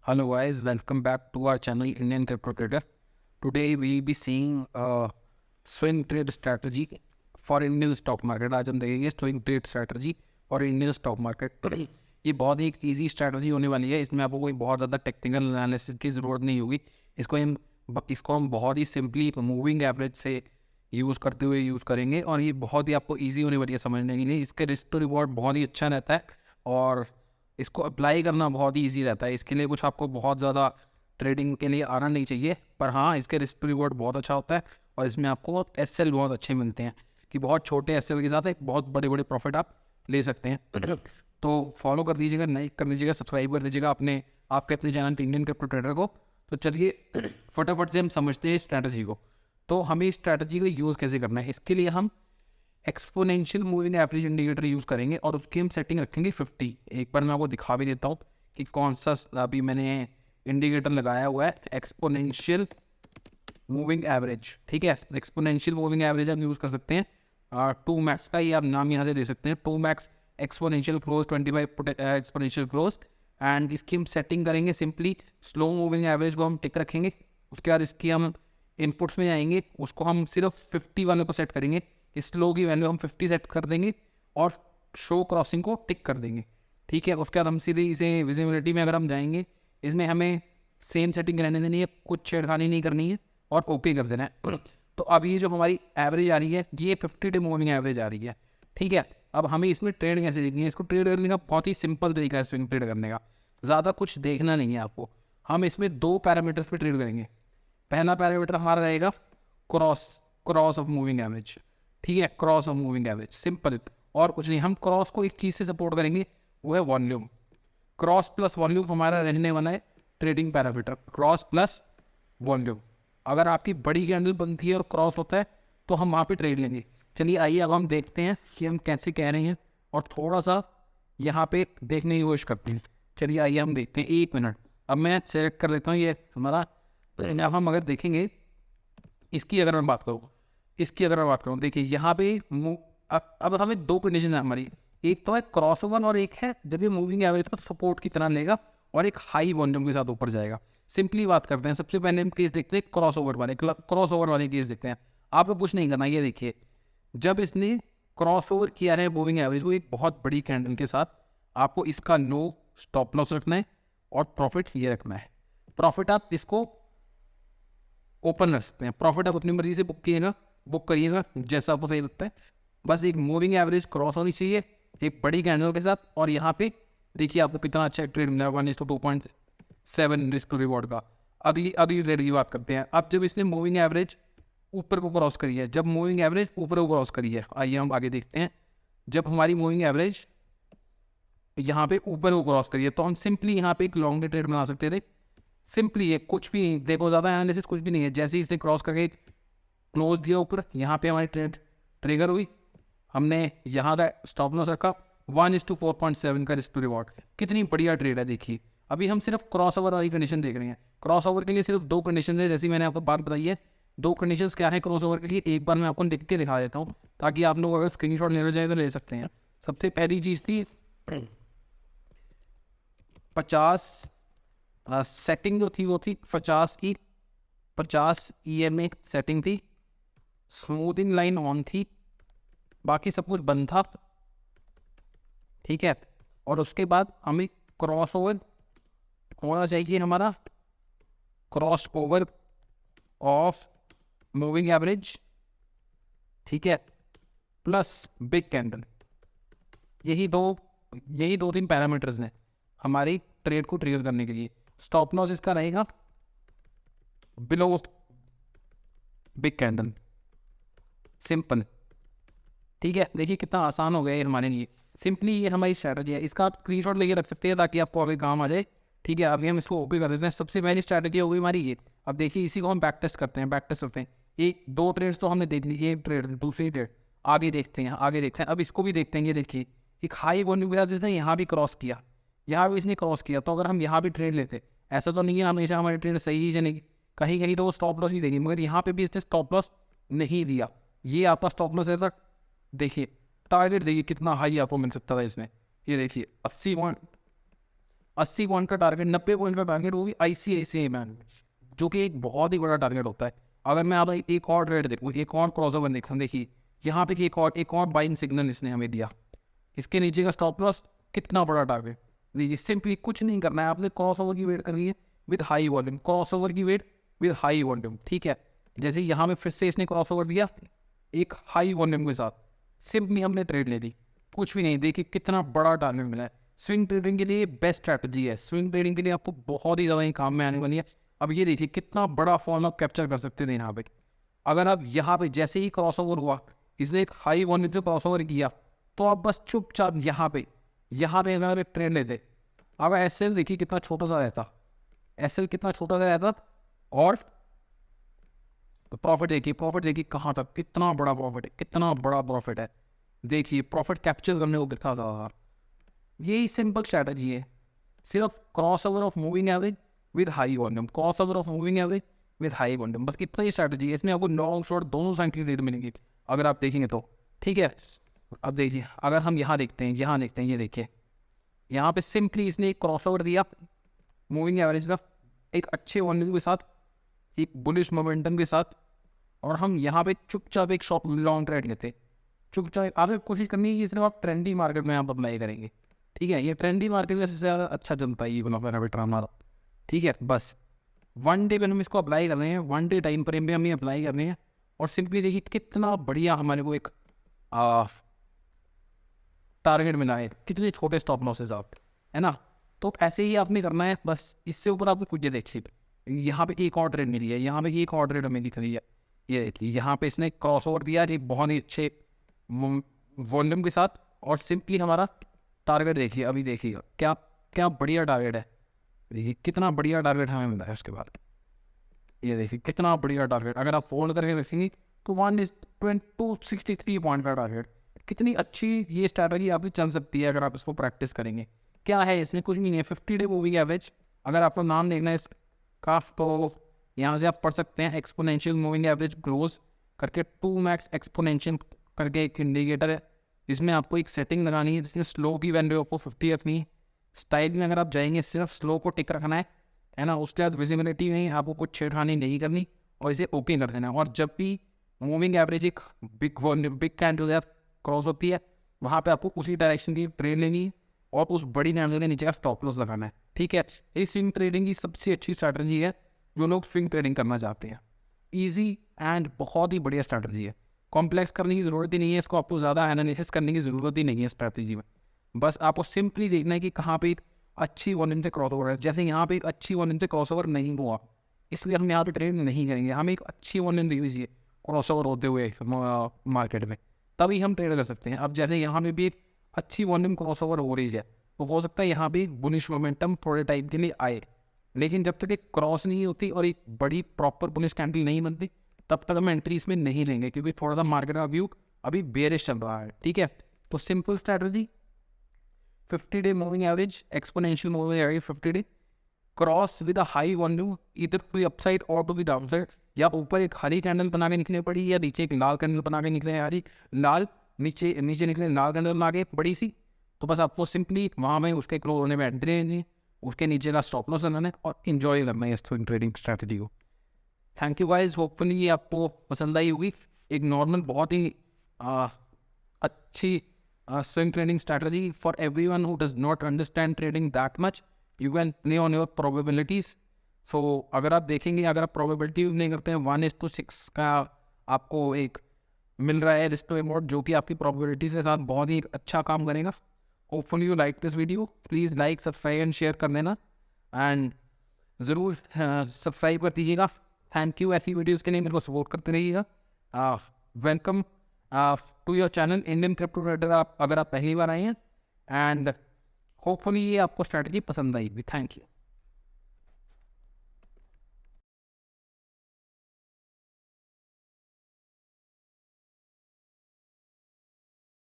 Hello guys, welcome back to our channel Indian Crypto Trader. Today we will be seeing swing trade strategy for Indian stock market. आज हम देखेंगे swing trade strategy for Indian stock market. ये बहुत ही एक easy strategy होने वाली है. इसमें आपको कोई बहुत ज़्यादा टेक्निकल एनालिसिस की ज़रूरत नहीं होगी. इसको हम बहुत ही सिंपली मूविंग एवरेज से यूज़ करते हुए यूज़ करेंगे और ये बहुत ही आपको ईजी होने वाली है समझने के लिए. इसके रिस्क टू रिवॉर्ड बहुत ही अच्छा रहता है और इसको अप्लाई करना बहुत ही ईजी रहता है. इसके लिए कुछ आपको बहुत ज़्यादा ट्रेडिंग के लिए आना नहीं चाहिए, पर हाँ इसके रिस्क टू रिवॉर्ड बहुत अच्छा होता है और इसमें आपको एसएल बहुत अच्छे मिलते हैं कि बहुत छोटे एसएल के साथ एक बहुत बड़े बड़े प्रॉफिट आप ले सकते हैं. तो फॉलो कर दीजिएगा, लाइक कर दीजिएगा, सब्सक्राइब कर दीजिएगा अपने चैनल इंडियन क्रिप्टो ट्रेडर को. तो चलिए फटाफट से हम समझते हैं स्ट्रैटेजी को. तो हमें इस स्ट्रैटेजी को यूज़ कैसे करना है, इसके लिए हम exponential moving average indicator use करेंगे और उसकी हम सेटिंग रखेंगे 50. एक बार मैं आपको दिखा भी देता हूँ कि कौन सा अभी मैंने इंडिकेटर लगाया हुआ है, एक्सपोनेंशियल मूविंग एवरेज. ठीक है, एक्सपोनेंशियल मूविंग एवरेज हम यूज़ कर सकते हैं. 2 मैक्स का ये आप नाम यहाँ से दे सकते हैं, 2 max exponential close 25 exponential close. And इसकी हम सेटिंग करेंगे सिंपली स्लो मूविंग एवरेज को हम टिक रखेंगे. उसके बाद इसकी हम इनपुट्स में जाएंगे, उसको हम सिर्फ 50 वाले को सेट करेंगे. इस स्लो की वैल्यू हम 50 सेट कर देंगे और शो क्रॉसिंग को टिक कर देंगे. ठीक है, उसके बाद हम सीधे इसे विजिबिलिटी में अगर हम जाएंगे, इसमें हमें सेम सेटिंग रहने देनी है, कुछ छेड़खानी नहीं करनी है और ओके कर देना है. तो अब ये जो हमारी एवरेज आ रही है ये 50 डे मूविंग एवरेज आ रही है. ठीक है, अब हमें इसमें ट्रेड कैसे देखनी है, इसको ट्रेड करने का बहुत ही सिंपल तरीका है स्विंग ट्रेड करने का. ज़्यादा कुछ देखना नहीं है आपको. हम इसमें 2 पैरामीटर्स पे ट्रेड करेंगे. पहला पैरामीटर हमारा रहेगा क्रॉस ऑफ मूविंग एवरेज. ठीक है, cross of moving average simple और कुछ नहीं. हम क्रॉस को एक चीज़ से सपोर्ट करेंगे, वो है वॉल्यूम. क्रॉस प्लस वॉल्यूम हमारा रहने वाला है trading parameter, cross plus volume. अगर आपकी बड़ी कैंडल बनती है और क्रॉस होता है तो हम वहाँ पे ट्रेड लेंगे. चलिए आइए अब हम देखते हैं कि हम कैसे कह रहे हैं और थोड़ा सा यहाँ पे देखने की कोशिश करते हैं. चलिए आइए हम देखते हैं. 1 मिनट, अब मैं सेलेक्ट कर लेता हूँ ये हमारा. अब हम अगर देखेंगे इसकी अगर मैं बात करूँ, देखिए यहाँ पे अब हमें 2 कंडीशन है हमारी. एक तो है क्रॉस ओवर और एक है जब ये मूविंग एवरेज को सपोर्ट की तरह लेगा और एक हाई वॉल्यूम के साथ ऊपर जाएगा. सिंपली बात करते हैं, सबसे पहले हम केस देखते हैं क्रॉस ओवर वाले केस देखते हैं. आपको कुछ नहीं करना, ये देखिए जब इसने क्रॉस ओवर किया है मूविंग एवरेज को एक बहुत बड़ी कैंडल के साथ, आपको इसका नो स्टॉप लॉस रखना है और प्रॉफिट ये रखना है. प्रॉफिट आप इसको ओपन रख सकते हैं, प्रॉफिट आप अपनी मर्जी से बुक करिएगा जैसा आपको सही लगता है. बस एक मूविंग एवरेज क्रॉस होनी चाहिए एक बड़ी कैंडल के साथ. और यहाँ पे देखिए आपको कितना अच्छा ट्रेड मिला है 1:2.7 रिस्क टू रिवॉर्ड का. अगली ट्रेड की बात करते हैं. अब जब इसने मूविंग एवरेज ऊपर को क्रॉस करी है, जब मूविंग एवरेज ऊपर को क्रॉस करी है, आइए हम आगे देखते हैं. जब हमारी मूविंग एवरेज यहाँ पे ऊपर को क्रॉस करी है तो हम सिंपली यहाँ पे एक लॉन्ग डे ट्रेड बना सकते थे. सिंपली ये कुछ भी नहीं, देखो ज़्यादा एनालिसिस कुछ भी नहीं है. जैसे ही इसने क्रॉस करके क्लोज दिया ऊपर, यहाँ पे हमारी ट्रेड ट्रिगर हुई, हमने यहाँ का स्टॉप लॉस रखा 1:4.7 का रिस्क टू रिवॉर्ड. कितनी बढ़िया ट्रेड है. देखिए अभी हम सिर्फ क्रॉस ओवर वाली कंडीशन देख रहे हैं. क्रॉस ओवर के लिए सिर्फ 2 कंडीशन है, जैसी मैंने आपको बात बताई है. 2 कंडीशन क्या है क्रॉस ओवर के लिए, एक बार मैं आपको लिख के दिखा देता हूँ ताकि आप लोग अगर स्क्रीन शॉट लेना चाहें तो ले सकते हैं. सबसे पहली चीज़ थी 50 सेटिंग जो थी वो थी 50 EMA सेटिंग थी. स्मूथिंग लाइन ऑन थी, बाकी सब कुछ बंद था. ठीक है, और उसके बाद हमें क्रॉस ओवर होना चाहिए, हमारा cross over of moving average. ठीक है, प्लस बिग कैंडल. यही 2-3 पैरामीटर्स हैं हमारी ट्रेड को ट्रिगर करने के लिए. स्टॉप लॉस इसका रहेगा बिलो बिग कैंडल, सिंपल. ठीक है, देखिए कितना आसान हो गया ये हमारे लिए. सिंपली ये हमारी स्ट्रैटेजी है. इसका आप स्क्रीनशॉट लेके रख सकते हैं ताकि आपको आगे काम आ जाए. ठीक है, अभी हम इसको ओपन कर देते हैं. सबसे पहली स्ट्रैटेजी हो गई हमारी ये. अब देखिए इसी को हम बैक टेस्ट करते हैं. 1-2 ट्रेड्स तो हमने देख ली, एक ट्रेड दूसरी ट्रेड आगे देखते हैं. अब इसको भी देखते हैं. ये देखिए एक हाई वॉल्यूम के साथ देते हैं, यहाँ भी क्रॉस किया, यहाँ भी इसने क्रॉस किया. तो अगर हम यहाँ भी ट्रेड लेते, ऐसा तो नहीं है हमेशा हमारी ट्रेड सही ही चलेगी, कहीं कहीं तो वो स्टॉप लॉस ही देगी, मगर यहाँ पे भी इसने स्टॉप लॉस नहीं दिया. ये आपका स्टॉप लॉस है. तो देखिए टारगेट देखिए कितना हाई आपको मिल सकता था इसमें. ये देखिए 80 80 पॉइंट का टारगेट, 90 पॉइंट का टारगेट, वो भी ICICI बैंक, जो कि एक बहुत ही बड़ा टारगेट होता है। अगर मैं आप एक और ट्रेड देखूँ, एक और क्रॉसओवर देखूँ, देखिए यहाँ पे एक और बाइंग सिग्नल इसने हमें दिया, इसके नीचे का स्टॉप लॉस, कितना बड़ा टारगेट। देखिए सिंपली कुछ नहीं करना है, आपने क्रॉसओवर की वेट करनी है विद हाई वॉल्यूम, क्रॉसओवर की वेट विद हाई वॉल्यूम, ठीक है। जैसे यहाँ पे फिर से इसने क्रॉसओवर दिया एक हाई वॉल्यूम के साथ, सिंपली हमने ट्रेड ले ली, कुछ भी नहीं। देखिए कितना बड़ा टारगेट मिला है। स्विंग ट्रेडिंग के लिए बेस्ट स्ट्रैटेजी है, स्विंग ट्रेडिंग के लिए आपको बहुत ही ज़्यादा ही काम में आने वाली है। अब ये देखिए कितना बड़ा फॉर्म आप कैप्चर कर सकते थे यहाँ पे। अगर आप यहाँ पे जैसे ही क्रॉसओवर हुआ, इसने एक हाई वॉल्यूम से क्रॉसओवर किया, तो आप बस चुपचाप यहाँ पे अगर आप एक ट्रेड लेते, अब एसएल देखिए कितना छोटा सा रहता, एसएल कितना छोटा सा रहता, और तो प्रॉफिट देखिए कहाँ तक, कितना बड़ा प्रॉफिट है, कितना बड़ा प्रॉफिट है। देखिए प्रॉफिट कैप्चर करने को कितना ज़्यादा। यही सिंपल स्ट्रैटेजी है, सिर्फ cross over of moving average with high volume, cross over of moving average with high volume, बस इतना ही स्ट्रैटेजी है। इसमें आपको लॉन्ग शॉर्ट दोनों साइड की रेट मिलेंगी अगर आप देखेंगे तो, ठीक है। अब देखिए अगर हम यहाँ देखते हैं, ये देखिए यहाँ पे सिंपली इसने एक क्रॉस ओवर दिया मूविंग एवरेज का एक अच्छे वॉल्यूम के साथ, एक बुलिश मोमेंटम के साथ, और हम यहाँ पे चुपचाप एक शॉर्ट लॉन्ग ट्रेड लेते, चुपचाप। आपने कोशिश करनी है कि सिर्फ आप ट्रेंडी मार्केट में आप अप्लाई करेंगे, ठीक है। ये ट्रेंडी मार्केट में सबसे ज़्यादा अच्छा चलता है ये वाला प्रॉफिट हमारा, ठीक है। बस वन डे पे हम इसको अप्लाई कर रहे हैं, वन डे टाइम फ्रेम पे हम ये अप्लाई कर रहे हैं, और सिंपली देखिए कितना बढ़िया हमारे को एक टारगेट मिला है, कितने छोटे स्टॉप लॉसेज आप, है ना। तो ऐसे ही आपने करना है, बस इससे ऊपर आपको कुछ देखिए यहाँ पे एक और ट्रेड मिली है, यहाँ पे एक और ट्रेड हमें दिख रही है, ये देखिए यहाँ पे इसने क्रॉस ओवर दिया एक बहुत ही अच्छे वॉल्यूम के साथ, और सिंपली हमारा टारगेट देखिए, अभी देखिए क्या क्या बढ़िया टारगेट है, देखिए कितना बढ़िया टारगेट हमें मिला है। उसके बाद ये देखिए कितना बढ़िया टारगेट, अगर आप फोल्ड करके रखेंगे तो 1:263 पॉइंट का टारगेट, कितनी अच्छी ये स्ट्रैटेजी आपकी चल सकती है अगर आप इसको प्रैक्टिस करेंगे। क्या है इसमें, कुछ नहीं है, 50 डे मूविंग एवरेज। अगर आपको नाम देखना है इसका तो यहाँ से आप पढ़ सकते हैं, एक्सपोनेंशियल मूविंग एवरेज ग्रोज करके 2max एक्सपोनेंशियल करके एक इंडिकेटर है, इसमें आपको एक सेटिंग लगानी है जिसमें स्लो की वैल्यू आपको 50 रखनी है। स्टाइल में अगर आप जाएंगे सिर्फ स्लो को टिक रखना है ना। उसके बाद विजिबिलिटी में आपको कुछ छेड़खानी नहीं करनी और इसे ओके कर देना। और जब भी मूविंग एवरेज एक बिग कैंडल क्रॉस होती है, वहाँ पे आपको उसी डायरेक्शन की ट्रेड लेनी है और उस बड़ी कैंडल के नीचे का स्टॉप लॉस लगाना है, ठीक है। ये स्विंग ट्रेडिंग की सबसे अच्छी स्ट्रैटेजी है जो लोग स्विंग ट्रेडिंग करना चाहते हैं। ईजी एंड बहुत ही बढ़िया स्ट्रैटेजी है, कॉम्प्लेक्स करने की ज़रूरत ही नहीं है इसको, आपको ज़्यादा एनालिसिस करने की ज़रूरत ही नहीं है स्ट्रैटेजी में। बस आपको सिंपली देखना है कि कहाँ पे एक अच्छी वॉल्यूम से क्रॉस ओवर है। जैसे यहाँ पे एक अच्छी वॉल्यूम से क्रॉस ओवर नहीं हुआ, इसलिए हम यहाँ पे ट्रेड नहीं करेंगे। हमें एक अच्छी वॉल्यूम दिख लीजिए क्रॉस ओवर होते हुए मार्केट में, तभी हम ट्रेड कर सकते हैं। अब जैसे यहाँ पे भी एक अच्छी वॉल्यूम क्रॉस ओवर हो रही है, तो हो सकता है यहाँ पे बुलिश मोमेंटम थोड़े टाइम के लिए आए, लेकिन जब तक एक क्रॉस नहीं होती और एक बड़ी प्रॉपर बुलिश कैंडल नहीं बनती, तब तक हम एंट्री इसमें नहीं लेंगे, क्योंकि थोड़ा सा मार्केट का व्यू अभी बेरिश चल रहा है, ठीक है। तो simple strategy, 50 day moving average, exponential moving average 50 day, cross with a high volume इधर टू द अपसाइड और टू द डाउनसाइड, या ऊपर एक हरी कैंडल बना के निकले पड़ी, या नीचे एक लाल कैंडल बना के निकले हरी लाल, नीचे निकले लाल कैंडल बना के बड़ी सी, तो बस आपको सिंपली वहाँ में उसके क्लोज होने में एंट्री लेनी है, उसके नीचे का स्टॉप लॉस लगाना है और इन्जॉय करना है स्विंग ट्रेडिंग स्ट्रैटेजी को। थैंक यू गाइस, होपफुली ये आपको पसंद आई होगी। एक नॉर्मल बहुत ही अच्छी swing trading strategy for everyone who does not understand trading that much, you can play on your probabilities. So अगर आप देखेंगे, अगर आप प्रोबेबिलिटी नहीं करते हैं, 1:6 का आपको एक मिल रहा है रिस्क टू रिवॉर्ड, जो कि आपकी प्रोबेबिलिटी के साथ बहुत ही अच्छा काम करेगा। Hopefully you like this video, please like subscribe and share कर देना, एंड ज़रूर सब्सक्राइब कर दीजिएगा। थैंक यू, ऐसी वीडियोज़ के लिए मेरे को सपोर्ट करते रहिएगा। Welcome to your channel Indian crypto trader, आप अगर आप पहली बार आए हैं, एंड होपफुली ये आपको स्ट्रैटेजी पसंद आएगी। Thank you.